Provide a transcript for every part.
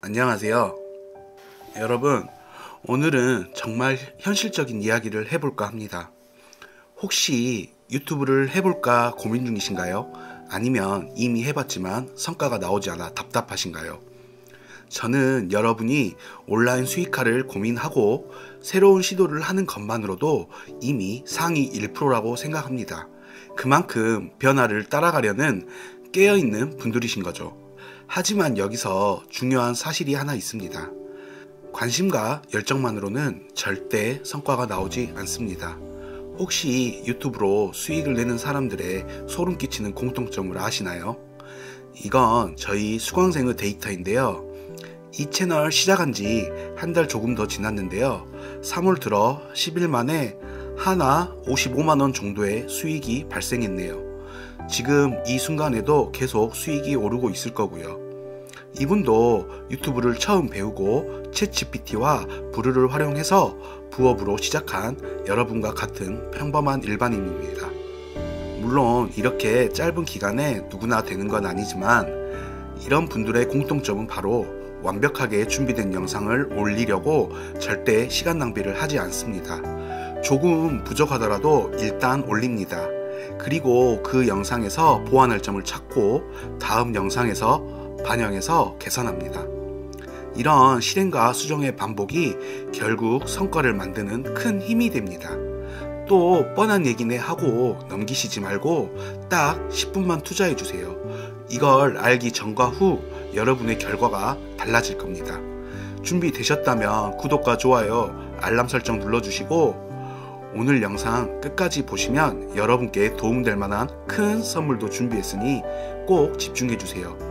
안녕하세요. 여러분, 오늘은 정말 현실적인 이야기를 해볼까 합니다. 혹시 유튜브를 해볼까 고민 중이신가요? 아니면 이미 해봤지만 성과가 나오지 않아 답답하신가요? 저는 여러분이 온라인 수익화를 고민하고 새로운 시도를 하는 것만으로도 이미 상위 1%라고 생각합니다. 그만큼 변화를 따라가려는 깨어있는 분들이신 거죠. 하지만 여기서 중요한 사실이 하나 있습니다. 관심과 열정만으로는 절대 성과가 나오지 않습니다. 혹시 유튜브로 수익을 내는 사람들의 소름 끼치는 공통점을 아시나요? 이건 저희 수강생의 데이터인데요. 이 채널 시작한 지 한 달 조금 더 지났는데요. 3월 들어 10일 만에 하나 55만원 정도의 수익이 발생했네요. 지금 이 순간에도 계속 수익이 오르고 있을 거고요. 이분도 유튜브를 처음 배우고 챗GPT와 부르를 활용해서 부업으로 시작한 여러분과 같은 평범한 일반인입니다. 물론 이렇게 짧은 기간에 누구나 되는 건 아니지만 이런 분들의 공통점은 바로 완벽하게 준비된 영상을 올리려고 절대 시간 낭비를 하지 않습니다. 조금 부족하더라도 일단 올립니다. 그리고 그 영상에서 보완할 점을 찾고 다음 영상에서 반영해서 개선합니다. 이런 실행과 수정의 반복이 결국 성과를 만드는 큰 힘이 됩니다. 또 뻔한 얘기네 하고 넘기시지 말고 딱 10분만 투자해 주세요. 이걸 알기 전과 후 여러분의 결과가 달라질 겁니다. 준비되셨다면 구독과 좋아요, 알람 설정 눌러주시고 오늘 영상 끝까지 보시면 여러분께 도움될 만한 큰 선물도 준비했으니 꼭 집중해주세요.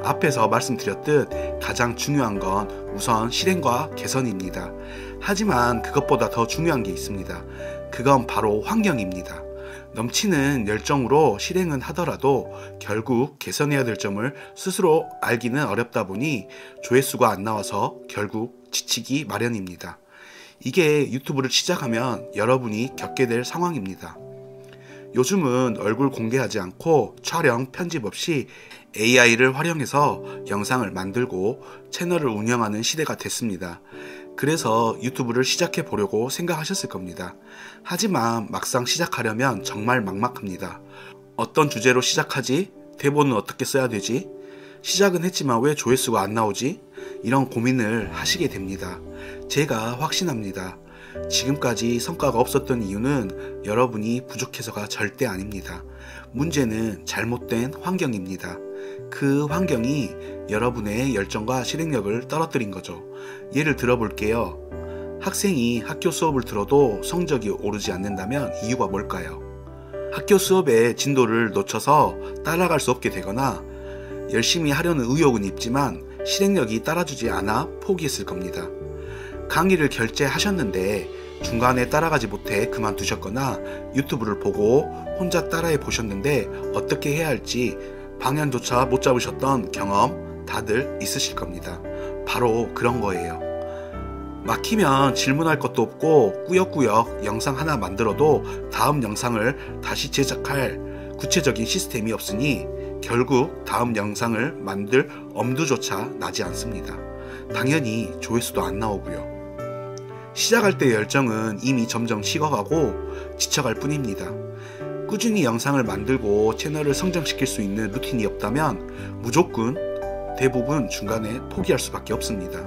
앞에서 말씀드렸듯 가장 중요한 건 우선 실행과 개선입니다. 하지만 그것보다 더 중요한 게 있습니다. 그건 바로 환경입니다. 넘치는 열정으로 실행은 하더라도 결국 개선해야 될 점을 스스로 알기는 어렵다 보니 조회수가 안 나와서 결국 지치기 마련입니다. 이게 유튜브를 시작하면 여러분이 겪게 될 상황입니다. 요즘은 얼굴 공개하지 않고 촬영, 편집 없이 AI를 활용해서 영상을 만들고 채널을 운영하는 시대가 됐습니다. 그래서 유튜브를 시작해 보려고 생각하셨을 겁니다. 하지만 막상 시작하려면 정말 막막합니다. 어떤 주제로 시작하지? 대본은 어떻게 써야 되지? 시작은 했지만 왜 조회수가 안 나오지? 이런 고민을 하시게 됩니다. 제가 확신합니다. 지금까지 성과가 없었던 이유는 여러분이 부족해서가 절대 아닙니다. 문제는 잘못된 환경입니다. 그 환경이 여러분의 열정과 실행력을 떨어뜨린 거죠. 예를 들어볼게요. 학생이 학교 수업을 들어도 성적이 오르지 않는다면 이유가 뭘까요? 학교 수업의 진도를 놓쳐서 따라갈 수 없게 되거나 열심히 하려는 의욕은 있지만 실행력이 따라주지 않아 포기했을 겁니다. 강의를 결제하셨는데 중간에 따라가지 못해 그만두셨거나 유튜브를 보고 혼자 따라해 보셨는데 어떻게 해야 할지 방향조차 못 잡으셨던 경험 다들 있으실 겁니다. 바로 그런 거예요. 막히면 질문할 것도 없고 꾸역꾸역 영상 하나 만들어도 다음 영상을 다시 제작할 구체적인 시스템이 없으니 결국 다음 영상을 만들 엄두조차 나지 않습니다. 당연히 조회수도 안 나오고요. 시작할 때의 열정은 이미 점점 식어가고 지쳐갈 뿐입니다. 꾸준히 영상을 만들고 채널을 성장시킬 수 있는 루틴이 없다면 무조건 대부분 중간에 포기할 수밖에 없습니다.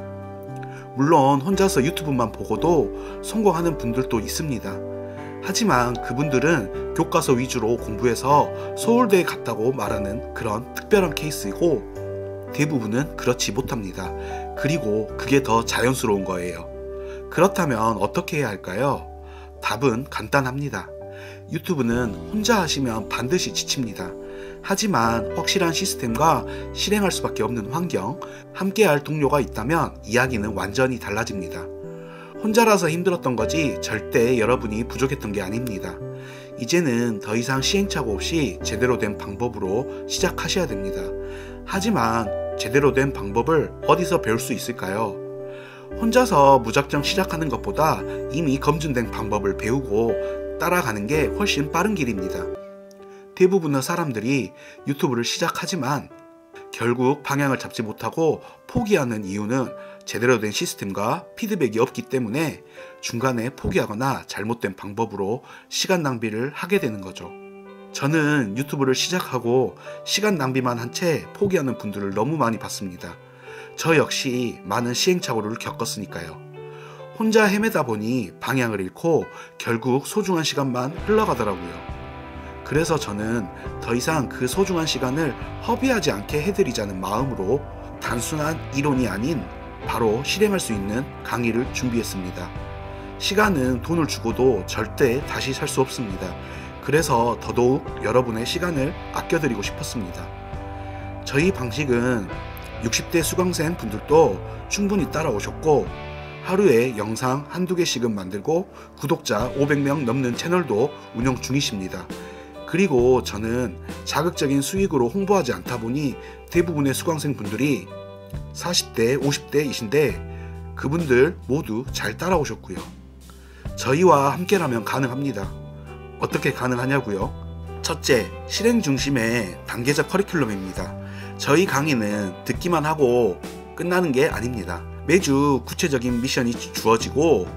물론 혼자서 유튜브만 보고도 성공하는 분들도 있습니다. 하지만 그분들은 교과서 위주로 공부해서 서울대에 갔다고 말하는 그런 특별한 케이스이고 대부분은 그렇지 못합니다. 그리고 그게 더 자연스러운 거예요. 그렇다면 어떻게 해야 할까요? 답은 간단합니다. 유튜브는 혼자 하시면 반드시 지칩니다. 하지만 확실한 시스템과 실행할 수밖에 없는 환경, 함께할 동료가 있다면 이야기는 완전히 달라집니다. 혼자라서 힘들었던 거지 절대 여러분이 부족했던 게 아닙니다. 이제는 더 이상 시행착오 없이 제대로 된 방법으로 시작하셔야 됩니다. 하지만 제대로 된 방법을 어디서 배울 수 있을까요? 혼자서 무작정 시작하는 것보다 이미 검증된 방법을 배우고 따라가는 게 훨씬 빠른 길입니다. 대부분의 사람들이 유튜브를 시작하지만 결국 방향을 잡지 못하고 포기하는 이유는 제대로 된 시스템과 피드백이 없기 때문에 중간에 포기하거나 잘못된 방법으로 시간 낭비를 하게 되는 거죠. 저는 유튜브를 시작하고 시간 낭비만 한 채 포기하는 분들을 너무 많이 봤습니다. 저 역시 많은 시행착오를 겪었으니까요. 혼자 헤매다 보니 방향을 잃고 결국 소중한 시간만 흘러가더라고요. 그래서 저는 더 이상 그 소중한 시간을 허비하지 않게 해드리자는 마음으로 단순한 이론이 아닌 바로 실행할 수 있는 강의를 준비했습니다. 시간은 돈을 주고도 절대 다시 살 수 없습니다. 그래서 더더욱 여러분의 시간을 아껴드리고 싶었습니다. 저희 방식은 60대 수강생 분들도 충분히 따라오셨고 하루에 영상 한두 개씩은 만들고 구독자 500명 넘는 채널도 운영 중이십니다. 그리고 저는 자극적인 수익으로 홍보하지 않다 보니 대부분의 수강생 분들이 40대, 50대이신데 그분들 모두 잘 따라오셨고요. 저희와 함께라면 가능합니다. 어떻게 가능하냐고요? 첫째, 실행 중심의 단계적 커리큘럼입니다. 저희 강의는 듣기만 하고 끝나는 게 아닙니다. 매주 구체적인 미션이 주어지고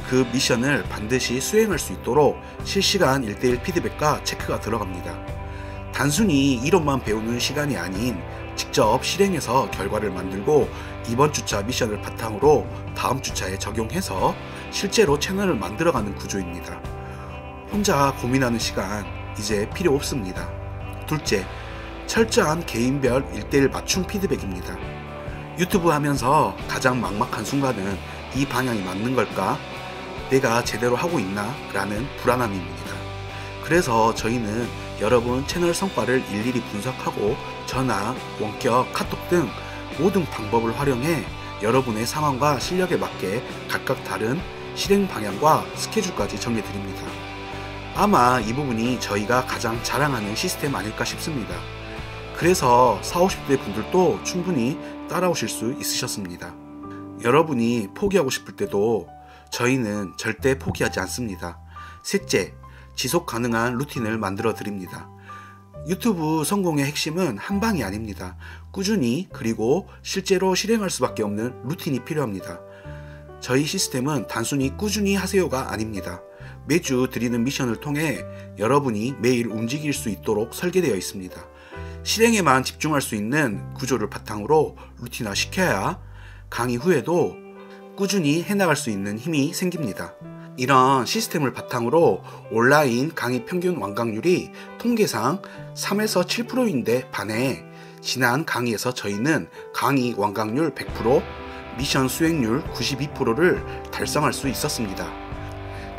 그 미션을 반드시 수행할 수 있도록 실시간 1:1 피드백과 체크가 들어갑니다. 단순히 이론만 배우는 시간이 아닌 직접 실행해서 결과를 만들고 이번 주차 미션을 바탕으로 다음 주차에 적용해서 실제로 채널을 만들어가는 구조입니다. 혼자 고민하는 시간 이제 필요 없습니다. 둘째, 철저한 개인별 1:1 맞춤 피드백입니다. 유튜브 하면서 가장 막막한 순간은 이 방향이 맞는 걸까? 내가 제대로 하고 있나? 라는 불안함입니다. 그래서 저희는 여러분 채널 성과를 일일이 분석하고 전화, 원격, 카톡 등 모든 방법을 활용해 여러분의 상황과 실력에 맞게 각각 다른 실행 방향과 스케줄까지 정해드립니다. 아마 이 부분이 저희가 가장 자랑하는 시스템 아닐까 싶습니다. 그래서 40, 50대 분들도 충분히 따라오실 수 있으셨습니다. 여러분이 포기하고 싶을 때도 저희는 절대 포기하지 않습니다. 셋째, 지속 가능한 루틴을 만들어 드립니다. 유튜브 성공의 핵심은 한 방이 아닙니다. 꾸준히 그리고 실제로 실행할 수밖에 없는 루틴이 필요합니다. 저희 시스템은 단순히 꾸준히 하세요가 아닙니다. 매주 드리는 미션을 통해 여러분이 매일 움직일 수 있도록 설계되어 있습니다. 실행에만 집중할 수 있는 구조를 바탕으로 루틴화 시켜야 강의 후에도 꾸준히 해나갈 수 있는 힘이 생깁니다. 이런 시스템을 바탕으로 온라인 강의 평균 완강률이 통계상 3에서 7%인데 반해 지난 강의에서 저희는 강의 완강률 100%, 미션 수행률 92%를 달성할 수 있었습니다.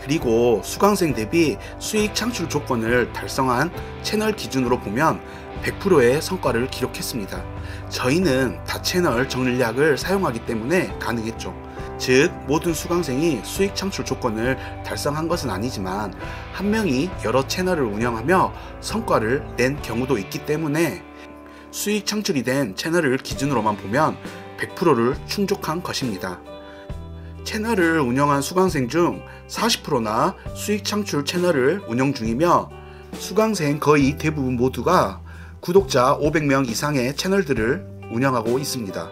그리고 수강생 대비 수익 창출 조건을 달성한 채널 기준으로 보면 100%의 성과를 기록했습니다. 저희는 다채널 전략을 사용하기 때문에 가능했죠. 즉 모든 수강생이 수익 창출 조건을 달성한 것은 아니지만 한 명이 여러 채널을 운영하며 성과를 낸 경우도 있기 때문에 수익 창출이 된 채널을 기준으로만 보면 100%를 충족한 것입니다. 채널을 운영한 수강생 중 40%나 수익 창출 채널을 운영 중이며 수강생 거의 대부분 모두가 구독자 500명 이상의 채널들을 운영하고 있습니다.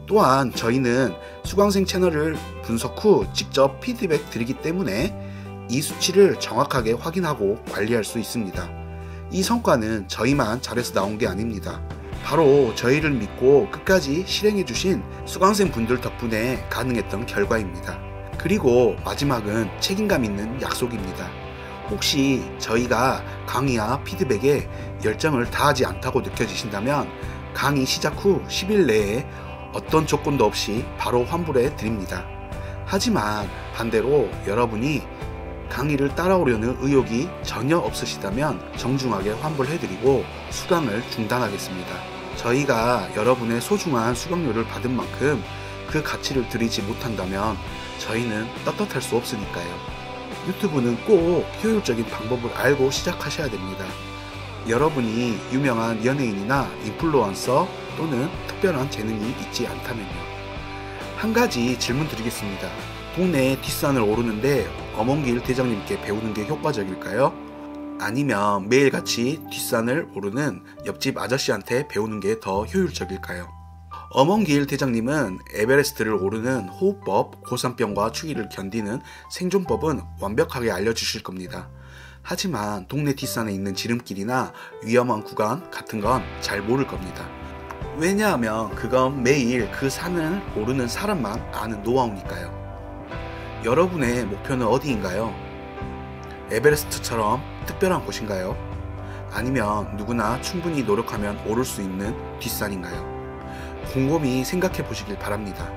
또한 저희는 수강생 채널을 분석 후 직접 피드백 드리기 때문에 이 수치를 정확하게 확인하고 관리할 수 있습니다. 이 성과는 저희만 잘해서 나온 게 아닙니다. 바로 저희를 믿고 끝까지 실행해 주신 수강생 분들 덕분에 가능했던 결과입니다. 그리고 마지막은 책임감 있는 약속입니다. 혹시 저희가 강의와 피드백에 열정을 다하지 않다고 느껴지신다면 강의 시작 후 10일 내에 어떤 조건도 없이 바로 환불해 드립니다. 하지만 반대로 여러분이 강의를 따라오려는 의욕이 전혀 없으시다면 정중하게 환불해 드리고 수강을 중단하겠습니다. 저희가 여러분의 소중한 수강료를 받은 만큼 그 가치를 드리지 못한다면 저희는 떳떳할 수 없으니까요. 유튜브는 꼭 효율적인 방법을 알고 시작하셔야 됩니다. 여러분이 유명한 연예인이나 인플루언서 또는 특별한 재능이 있지 않다면요. 한 가지 질문 드리겠습니다. 동네 뒷산을 오르는데 어멍길 대장님께 배우는 게 효과적일까요? 아니면 매일같이 뒷산을 오르는 옆집 아저씨한테 배우는 게 더 효율적일까요? 어몽길 대장님은 에베레스트를 오르는 호흡법, 고산병과 추위를 견디는 생존법은 완벽하게 알려주실 겁니다. 하지만 동네 뒷산에 있는 지름길이나 위험한 구간 같은 건 잘 모를 겁니다. 왜냐하면 그건 매일 그 산을 오르는 사람만 아는 노하우니까요. 여러분의 목표는 어디인가요? 에베레스트처럼 특별한 곳인가요? 아니면 누구나 충분히 노력하면 오를 수 있는 뒷산인가요? 곰곰이 생각해 보시길 바랍니다.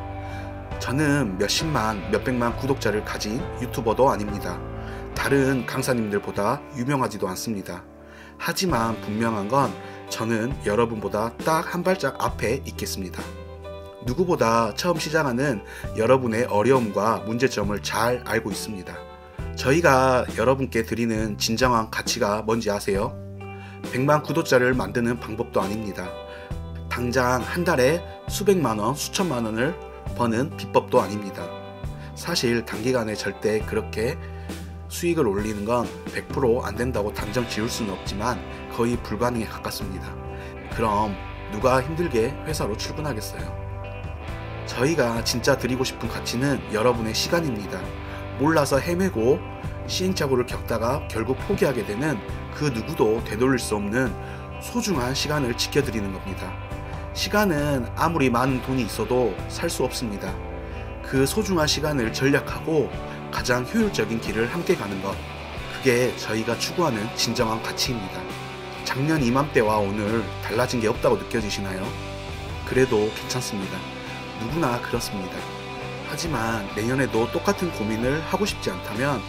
저는 몇십만, 몇백만 구독자를 가진 유튜버도 아닙니다. 다른 강사님들보다 유명하지도 않습니다. 하지만 분명한 건 저는 여러분보다 딱 한 발짝 앞에 있겠습니다. 누구보다 처음 시작하는 여러분의 어려움과 문제점을 잘 알고 있습니다. 저희가 여러분께 드리는 진정한 가치가 뭔지 아세요? 100만 구독자를 만드는 방법도 아닙니다. 당장 한 달에 수백만원, 수천만원을 버는 비법도 아닙니다. 사실 단기간에 절대 그렇게 수익을 올리는 건 100% 안 된다고 단정 지을 수는 없지만 거의 불가능에 가깝습니다. 그럼 누가 힘들게 회사로 출근하겠어요? 저희가 진짜 드리고 싶은 가치는 여러분의 시간입니다. 몰라서 헤매고 시행착오를 겪다가 결국 포기하게 되는 그 누구도 되돌릴 수 없는 소중한 시간을 지켜드리는 겁니다. 시간은 아무리 많은 돈이 있어도 살 수 없습니다. 그 소중한 시간을 전략하고 가장 효율적인 길을 함께 가는 것, 그게 저희가 추구하는 진정한 가치입니다. 작년 이맘때와 오늘 달라진 게 없다고 느껴지시나요? 그래도 괜찮습니다. 누구나 그렇습니다. 하지만 내년에도 똑같은 고민을 하고 싶지 않다면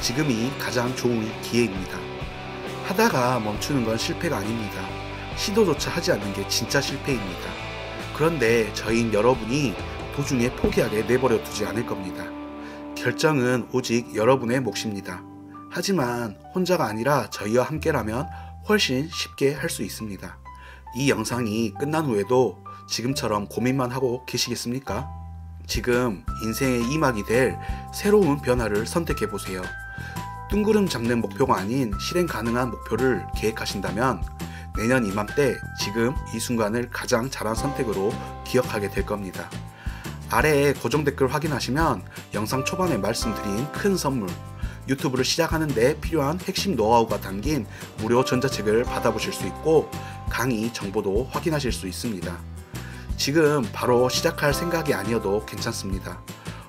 지금이 가장 좋은 기회입니다. 하다가 멈추는 건 실패가 아닙니다. 시도조차 하지 않는 게 진짜 실패입니다. 그런데 저희는 여러분이 도중에 포기하게 내버려 두지 않을 겁니다. 결정은 오직 여러분의 몫입니다. 하지만 혼자가 아니라 저희와 함께라면 훨씬 쉽게 할 수 있습니다. 이 영상이 끝난 후에도 지금처럼 고민만 하고 계시겠습니까? 지금 인생의 2막이 될 새로운 변화를 선택해보세요. 뜬구름 잡는 목표가 아닌 실행 가능한 목표를 계획하신다면 내년 이맘때 지금 이 순간을 가장 잘한 선택으로 기억하게 될 겁니다. 아래에 고정 댓글 확인하시면 영상 초반에 말씀드린 큰 선물, 유튜브를 시작하는데 필요한 핵심 노하우가 담긴 무료 전자책을 받아보실 수 있고 강의 정보도 확인하실 수 있습니다. 지금 바로 시작할 생각이 아니어도 괜찮습니다.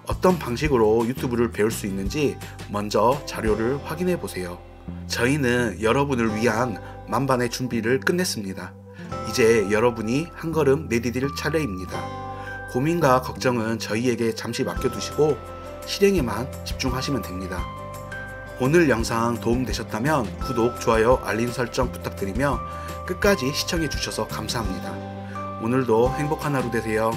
어떤 방식으로 유튜브를 배울 수 있는지 먼저 자료를 확인해 보세요. 저희는 여러분을 위한 만반의 준비를 끝냈습니다. 이제 여러분이 한 걸음 내디딜 차례입니다. 고민과 걱정은 저희에게 잠시 맡겨두시고 실행에만 집중하시면 됩니다. 오늘 영상 도움되셨다면 구독, 좋아요, 알림 설정 부탁드리며 끝까지 시청해 주셔서 감사합니다. 오늘도 행복한 하루 되세요.